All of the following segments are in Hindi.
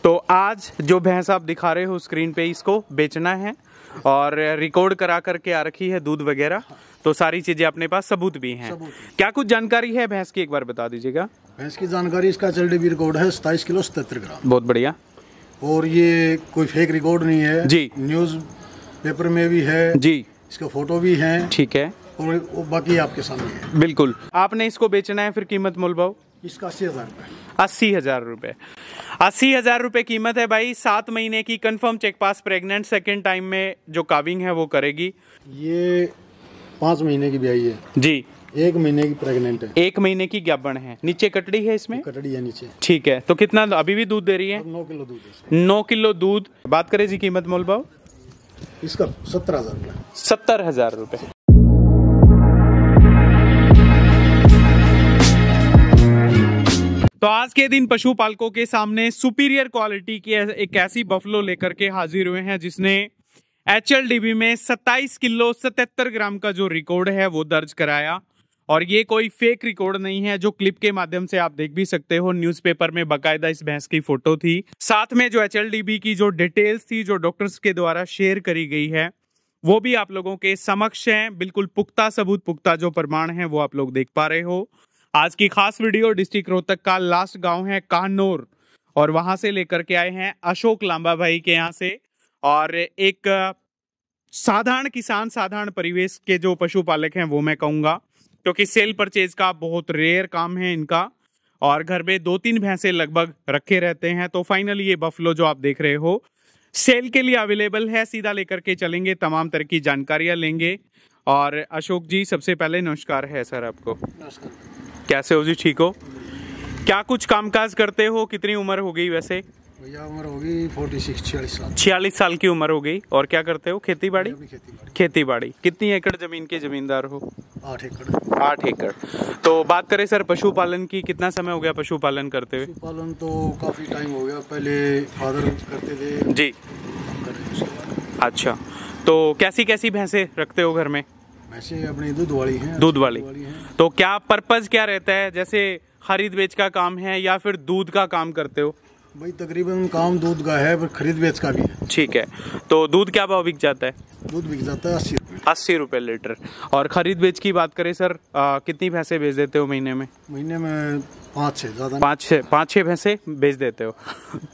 तो आज जो भैंस आप दिखा रहे हो स्क्रीन पे, इसको बेचना है और रिकॉर्ड करा करके आ रखी है दूध वगैरह, तो सारी चीजें अपने पास सबूत भी हैं। क्या कुछ जानकारी है भैंस की, एक बार बता दीजिएगा। भैंस की जानकारी, इसका एचएलडीबी रिकॉर्ड है 27 किलो 77 ग्राम। बहुत बढ़िया। और ये कोई फेक रिकॉर्ड नहीं है जी, न्यूज पेपर में भी है जी, इसका फोटो भी है। ठीक है, और बाकी आपके सामने है। बिल्कुल। आपने इसको बेचना है, फिर कीमत मोल भाव इसका 80,000 रुपए। 80,000 रुपए। 80,000 रुपए कीमत है भाई। 7 महीने की confirm cheque pass, pregnant, second time में जो काविंग है वो करेगी। ये 5 महीने की ब्याई है जी, 1 महीने की प्रेग्नेंट है, 1 महीने की ज्ञापन है। नीचे कटड़ी है, इसमें कटड़ी है नीचे। ठीक है, तो कितना अभी भी दूध दे रही है? 9 किलो दूध है। 9 किलो दूध। बात करें जी कीमत मोल भाव, इसका 70,000 रुपए। 70,000 रुपए। तो आज के दिन पशुपालकों के सामने सुपीरियर क्वालिटी की एक ऐसी बफलो लेकर के हाजिर हुए हैं जिसने एचएलडीबी में 27 किलो 77 ग्राम का जो रिकॉर्ड है वो दर्ज कराया। और ये कोई फेक रिकॉर्ड नहीं है, जो क्लिप के माध्यम से आप देख भी सकते हो। न्यूज़पेपर में बकायदा इस भैंस की फोटो थी, साथ में जो एचएलडीबी की जो डिटेल्स थी, जो डॉक्टर्स के द्वारा शेयर करी गई है, वो भी आप लोगों के समक्ष हैं। बिल्कुल पुख्ता सबूत, पुख्ता जो प्रमाण है वो आप लोग देख पा रहे हो। आज की खास वीडियो डिस्ट्रिक्ट रोहतक का लास्ट गांव है कान्नौर, और वहां से लेकर के आए हैं अशोक लांबा भाई के यहाँ से। और एक साधारण किसान, साधारण परिवेश के जो पशुपालक हैं वो मैं कहूँगा, क्योंकि सेल परचेज का बहुत रेयर काम है इनका, और घर में 2-3 भैंसे लगभग रखे रहते हैं। तो फाइनली ये बफलो जो आप देख रहे हो सेल के लिए अवेलेबल है। सीधा लेकर के चलेंगे, तमाम तरह की जानकारियां लेंगे। और अशोक जी, सबसे पहले नमस्कार है सर आपको। नमस्कार। कैसे हो जी, ठीक हो? क्या कुछ कामकाज करते हो? कितनी उम्र हो गई वैसे? भैया उम्र होगी 46 साल। 46 साल की उम्र हो गई। और क्या करते हो? खेती बाड़ी? खेती बाड़ी। कितनी एकड़ जमीन के जमींदार हो? 8 एकड़। 8 एकड़। तो बात करें सर पशुपालन की, कितना समय हो गया पशुपालन करते हुए? पशुपालन तो काफी टाइम हो गया, पहले फादर करते थे जी। अच्छा, तो कैसी कैसी भैंसे रखते हो घर में? वैसे अपनी दूध वाली हैं। दूध वाली हैं। तो क्या पर्पज क्या रहता है, जैसे खरीद बेच का काम है या फिर दूध का काम करते हो? भाई तकरीबन काम दूध का है, पर खरीद बेच का भी है। ठीक है, तो दूध क्या भाव बिक जाता है? दूध बिक जाता है 80 रुपये। 80 रुपये लीटर। और खरीद बेच की बात करें सर, कितनी भैंसे बेच देते हो महीने में? महीने में 5-6, ज्यादा 5-6 भैंसे बेच देते हो।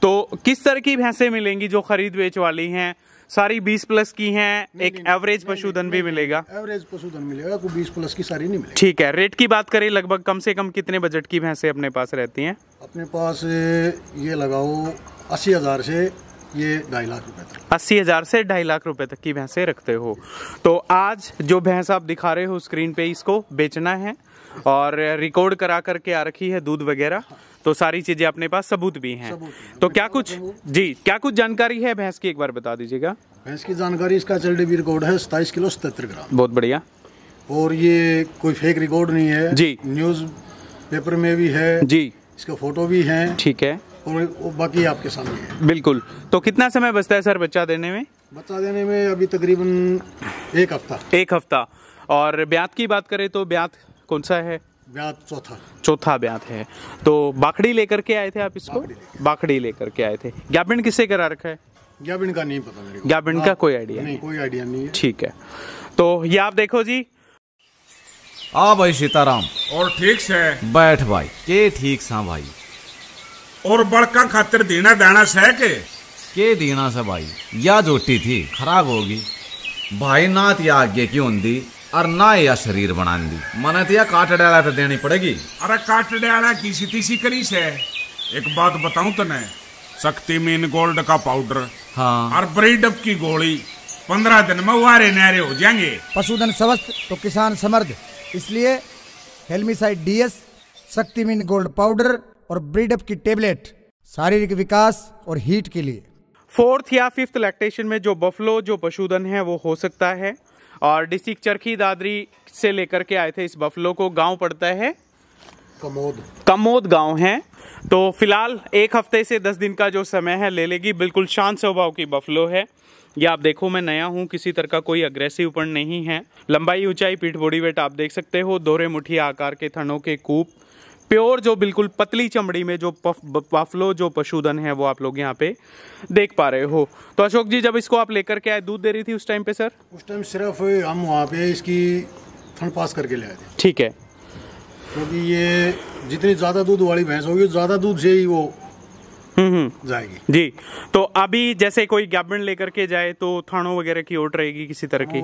तो किस तरह की भैंसे मिलेंगी जो खरीद बेच वाली हैं? सारी 20 प्लस की हैं? एक एवरेज पशुधन भी मिलेगा? एवरेज पशुधन मिलेगा, कोई 20 प्लस की सारी नहीं मिलेगी। ठीक है, रेट की बात करें, लगभग कम से कम कितने बजट की भैंसे अपने पास रहती हैं? अपने पास ये लगाओ 80,000 से ये 2.5 लाख रुपए तक। 80,000 से 2.5 लाख रुपए तक की भैंसे रखते हो। तो आज जो भैंस आप दिखा रहे हो स्क्रीन पे, इसको बेचना है और रिकॉर्ड करा करके आ रखी है दूध वगैरह, तो सारी चीजें अपने पास सबूत भी हैं। तो क्या कुछ जी, क्या कुछ जानकारी है भैंस की, एक बार बता दीजिएगा। भैंस की जानकारी, इसका एचएलडीबी रिकॉर्ड है 27 किलो 77 ग्राम। बहुत बढ़िया। और ये कोई फेक रिकॉर्ड नहीं है जी, न्यूज पेपर में भी है जी, इसका फोटो भी है। ठीक है, और बाकी आपके सामने है। बिल्कुल। तो कितना समय बचता है सर बच्चा देने में? बच्चा देने में अभी तकरीबन 1 हफ्ता। 1 हफ्ता। और ब्यात की बात करें तो ब्यात कौन सा है? ब्यात चौथा ब्यात है। तो बाखड़ी लेकर के आए थे आप इसको? बाखड़ी लेकर के आए थे। ज्ञापन किससे करा रखा है? ज्ञापन का नहीं पता मेरे को। ज्ञापन का कोई आइडिया नहीं? कोई आइडिया नहीं है। ठीक है, तो ये आप देखो जी। भाई सीताराम। और ठीक से बैठ भाई। के ठीक सा भाई। और बड़का खातिर देना दाना से के देना से भाई, या जोटी थी खराब होगी भाई, ना तो आगे की होंगी और ना या शरीर बना दी, मने तो या काट डाला तो देनी पड़ेगी। अरे काट डाला की सीती करी से। एक बात बताऊं तने, शक्तिमीन गोल्ड का पाउडर, हाँ, और ब्रीडअप की गोली 15 दिन में वारे नारे हो जाएंगे। पशुधन स्वस्थ तो किसान समृद्ध, इसलिए हेल्मिसाइड डीएस, शक्तिमीन गोल्ड पाउडर और ब्रीडअप की टेबलेट शारीरिक विकास और हीट के लिए। 4th या 5th लैक्टेशन में जो बफलो जो पशुधन है वो हो सकता है। और डिस्ट्रिक्ट चरखी दादरी से लेकर के आए थे इस बफलो को। गांव पड़ता है कमोद गांव है। तो फिलहाल 1 हफ्ते से 10 दिन का जो समय है ले लेगी। बिल्कुल शांत स्वभाव की बफलो है। ये आप देखो, मैं नया हूँ, किसी तरह का कोई अग्रेसिवपन नहीं है। लंबाई, ऊंचाई, पीठ, बॉडी वेट आप देख सकते हो। दोहरे मुठिया आकार के थनों के कूप, प्योर जो बिल्कुल पतली चमड़ी में जो बफलो जो पशुधन है वो आप लोग यहाँ पे देख पा रहे हो। तो अशोक जी, जब इसको आप लेकर के आए, दूध दे रही थी उस टाइम पे सर? उस टाइम सिर्फ हम वहाँ पे इसकी थन पास करके ले आए थे। ठीक है, क्योंकि ये जितनी ज्यादा दूध वाली भैंस होगी ज्यादा दूध से ही वो जाएगी जी। तो अभी जैसे कोई गाभिन लेकर के जाए तो थानों वगैरह की ओट रहेगी किसी तरह की?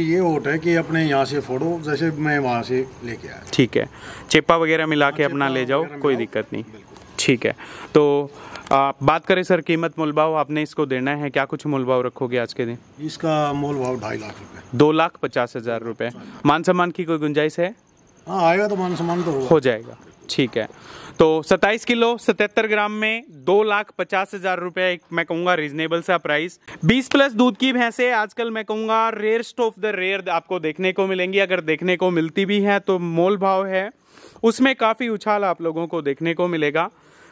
ये ओट है कि अपने यहाँ से फोड़ो, जैसे मैं वहाँ से लेके आया। ठीक है, चेपा वगैरह मिला के अपना ले जाओ, कोई दिक्कत नहीं। ठीक है, तो बात करें सर कीमत मोल भाव, आपने इसको देना है, क्या कुछ मोल भाव रखोगे आज के दिन? इसका मोल भाव 2.5 लाख रुपए। 2,50,000 रुपए। मान सम्मान की कोई गुंजाइश है? हाँ, आएगा तो मान सम्मान तो हो जाएगा। ठीक है, तो 27 किलो 77 ग्राम में 2,50,000 रुपए, मैं कहूंगा रीजनेबल सा प्राइस। 20+ दूध की भैंसे आजकल मैं कहूंगा रेयरस्ट ऑफ द रेयर आपको देखने को मिलेंगी। अगर देखने को मिलती भी है तो मोल भाव है उसमें काफी उछाल आप लोगों को देखने को मिलेगा।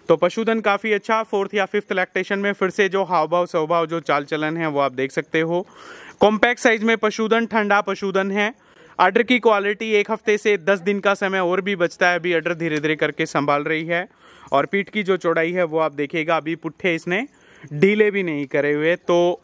तो पशुधन काफी अच्छा, 4th या 5th लैक्टेशन में फिर से जो हाव भाव स्वभाव जो चाल चलन है वो आप देख सकते हो। कॉम्पैक्ट साइज में पशुधन, ठंडा पशुधन है। अडर की क्वालिटी 1 हफ्ते से 10 दिन का समय और भी बचता है, अभी अडर धीरे धीरे करके संभाल रही है। और पीठ की जो चौड़ाई है वो आप देखिएगा, अभी पुट्ठे इसने ढीले भी नहीं करे हुए। तो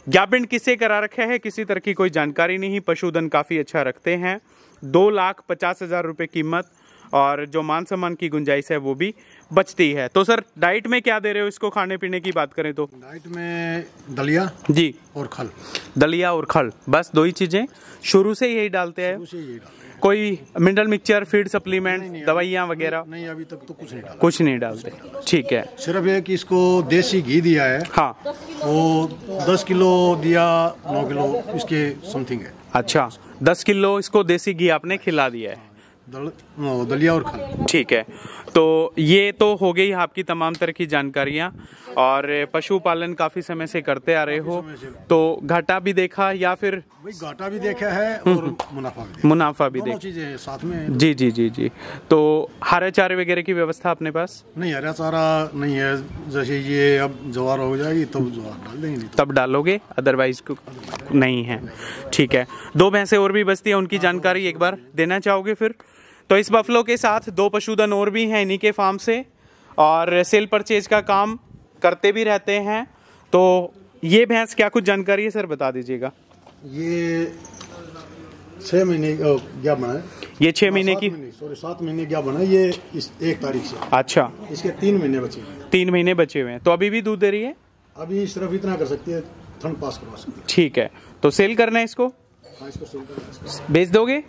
गाभिन किसे करा रखा है किसी तरह की कोई जानकारी नहीं, पशुधन काफी अच्छा रखते हैं। 2,50,000 रुपए कीमत और जो मान सम्मान की गुंजाइश है वो भी बचती है। तो सर डाइट में क्या दे रहे हो इसको? खाने पीने की बात करें तो डाइट में दलिया जी और खल। दलिया और खल, बस 2 ही चीजें शुरू से यही डालते हैं? कोई मिनरल मिक्सचर, फीड सप्लीमेंट, दवाइयाँ वगैरह? नहीं, अभी तक तो कुछ नहीं डाला। कुछ नहीं डालते। ठीक है, सिर्फ ये कि इसको देसी घी दिया है। हाँ, वो 10 किलो दिया, 9 किलो इसके समथिंग है। अच्छा, 10 किलो इसको देसी घी आपने खिला दिया है, दलिया और खल। ठीक है, तो ये तो हो गई आपकी तमाम तरह की जानकारियां। और पशुपालन काफी समय से करते आ रहे हो, तो घाटा भी देखा या फिर? घाटा भी देखा है और मुनाफा भी देखा, चीजें साथ में। जी जी जी जी। तो हरा चारे वगैरह की व्यवस्था अपने पास? नहीं, हरा चारा नहीं है। जैसे ये अब ज्वार हो जाएगी तब ज्वार डाल देंगे, तब डालोगे, अदरवाइज नहीं है। ठीक है, 2 भैंसें और भी बचती है, उनकी जानकारी एक बार देना चाहोगे फिर? तो इस बफलो के साथ 2 पशुधन और भी हैं इन्हीं के फार्म से, और सेल परचेज का काम करते भी रहते हैं। तो ये भैंस क्या कुछ जानकारी है सर, बता दीजिएगा। ये 6 महीने क्या बना है? ये 6 महीने की, 7 महीने क्या बना है ये इस 1 तारीख से। अच्छा, इसके 3 महीने बचे हैं। 3 महीने बचे हुए हैं, तो अभी भी दूध दे रही है? अभी सिर्फ इतना कर सकती है, थन पास करवा सकती है। ठीक है, तो सेल करना है इसको? हाँ, इसको सेल करना है। बेच दोगे?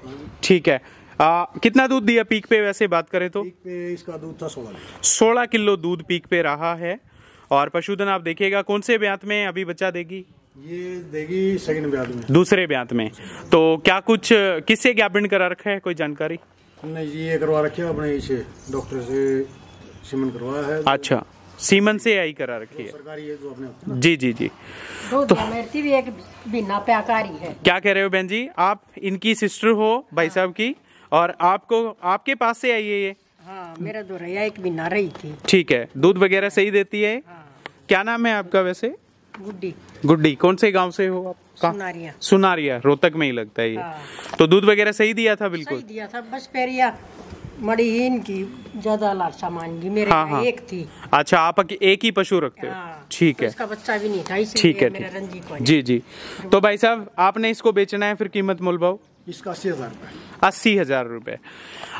ठीक है। कितना दूध दिया पीक पे वैसे बात करें तो? पीक पे इसका दूध था 16 किलो दूध पीक पे रहा है। और पशुधन आप देखिएगा कौन से ब्यात में अभी बच्चा देगी? ये देगी सेकंड ब्यात में। दूसरे ब्यात में। तो क्या कुछ किससे गाभिन करा रखा है, कोई जानकारी? नहीं जी, ये करवा रखे अपने इसे डॉक्टर से सीमन करवाया है। अच्छा, सीमन से आई करा रखी है, सरकारी है जो अपने। जी जी जी। तो भी एक बिना प्याकारी है। क्या कह रहे हो बहन जी, आप इनकी सिस्टर हो भाई साहब की, और आपको आपके पास से आई है ये? हाँ, मेरा दो रैया एक बिना रही थी। ठीक है, दूध वगैरह सही देती है? हाँ। क्या नाम है आपका वैसे? गुड्डी। गुड्डी, कौन से गांव से हो आप? सुनारिया। सुनारिया, रोहतक में ही लगता है ये। हाँ। तो दूध वगैरह सही दिया था? बिल्कुल सही दिया था, बस पेरिया मड़ी इनकी ज्यादा लाल सामान की, मेरे हाँ, हाँ। एक थी। अच्छा, आप एक ही पशु रखते हो? हाँ, ठीक है, इसका बच्चा भी नहीं था, ठीक है, मेरा रंजी को। जी जी। तो भाई साहब आपने इसको बेचना है, फिर कीमत मोल भाव? इसका 80,000 रुपए। 80,000 रुपए।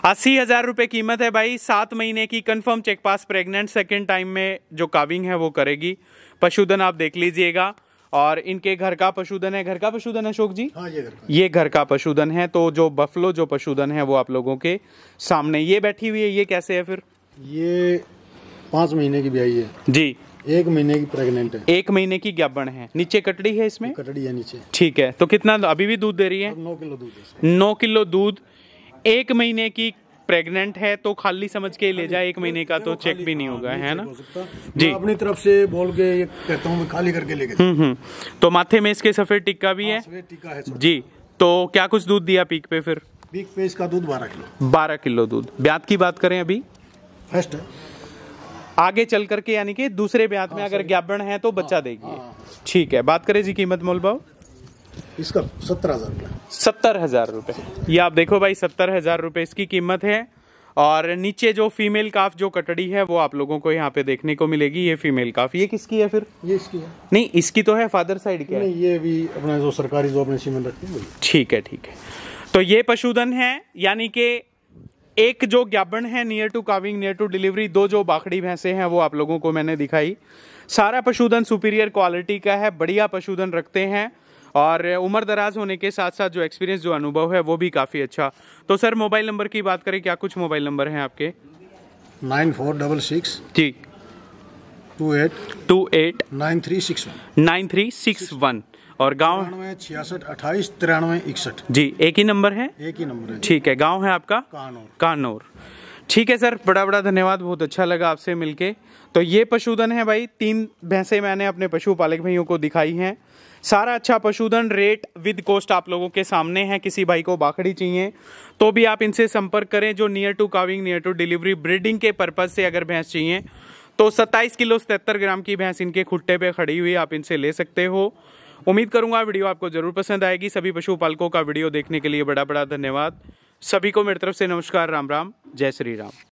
80,000 रुपए कीमत है भाई। 7 महीने की confirm cheque pass, pregnant, second time में जो काविंग है वो करेगी। पशुधन आप देख लीजिएगा, और इनके घर का पशुधन है। घर का पशुधन है अशोक जी? हाँ, ये घर का पशुधन है। तो जो बफलो जो पशुधन है वो आप लोगों के सामने ये बैठी हुई है, ये कैसे है फिर? ये 5 महीने की ब्याई है जी, 1 महीने की प्रेग्नेंट है। 1 महीने की गाभण है। नीचे कटड़ी है इसमें? कटड़ी है नीचे। ठीक है, तो कितना अभी भी दूध दे रही है? 9 किलो दूध है। 9 किलो दूध, 1 महीने की प्रेग्नेंट है, तो खाली समझ के ले जाए, 1 महीने का तो चेक भी नहीं होगा, है ना जी? अपनी तरफ से बोल के ये कहता हूँ खाली करके लेके। तो माथे में इसके सफेद टिक्का भी है? सफेद टिक्का है जी। तो क्या कुछ दूध दिया पीक पे फिर? पीक पे इसका दूध 12 किलो। 12 किलो दूध। ब्यात की बात करें अभी? फर्स्ट है। आगे चल करके यानी कि दूसरे ब्यात में अगर गाभण है तो बच्चा देगी। ठीक है, बात करें जी कीमत मोल भाव? इसका 70,000 रुपए। 70,000 रुपए। ये आप देखो भाई, 70,000 रुपए इसकी कीमत है। और नीचे जो फीमेल काफ जो कटड़ी है वो आप लोगों को यहाँ पे देखने को मिलेगी। ये फीमेल काफ, ये किसकी है फिर? ये इसकी है। नहीं, इसकी तो है फादर साइड की। नहीं, ये भी अपना जो सरकारी जो अपने सीमेंट रखते हैं। ठीक है, ठीक है। तो ये पशुधन है, यानी कि एक जो ज्ञापन है near to calving near to delivery, 2 जो बाखड़ी भैंसे हैं वो आप लोगों को मैंने दिखाई। सारा पशुधन सुपीरियर क्वालिटी का है, बढ़िया पशुधन रखते हैं और उम्र दराज होने के साथ साथ जो एक्सपीरियंस जो अनुभव है वो भी काफ़ी अच्छा। तो सर मोबाइल नंबर की बात करें, क्या कुछ मोबाइल नंबर हैं आपके? 9466 जी 28 9361 और गांव 66 28 93 61। जी, एक ही नंबर है? एक ही नंबर है। ठीक है। गांव है आपका? कानौर। ठीक है सर, बड़ा बड़ा धन्यवाद, बहुत अच्छा लगा आपसे मिलके। तो ये पशुधन है भाई, 3 भैंसे मैंने अपने पशुपालक भाइयों को दिखाई हैं। सारा अच्छा पशुधन, रेट विद कॉस्ट आप लोगों के सामने है। किसी भाई को बाखड़ी चाहिए तो भी आप इनसे संपर्क करें। जो near to calving near to delivery breeding के पर्पज से अगर भैंस चाहिए तो 27 किलो 77 ग्राम की भैंस इनके खुट्टे पे खड़ी हुई आप इनसे ले सकते हो। उम्मीद करूंगा वीडियो आपको जरूर पसंद आएगी। सभी पशुपालकों का वीडियो देखने के लिए बड़ा बड़ा धन्यवाद। सभी को मेरी तरफ से नमस्कार, राम राम, जय श्री राम।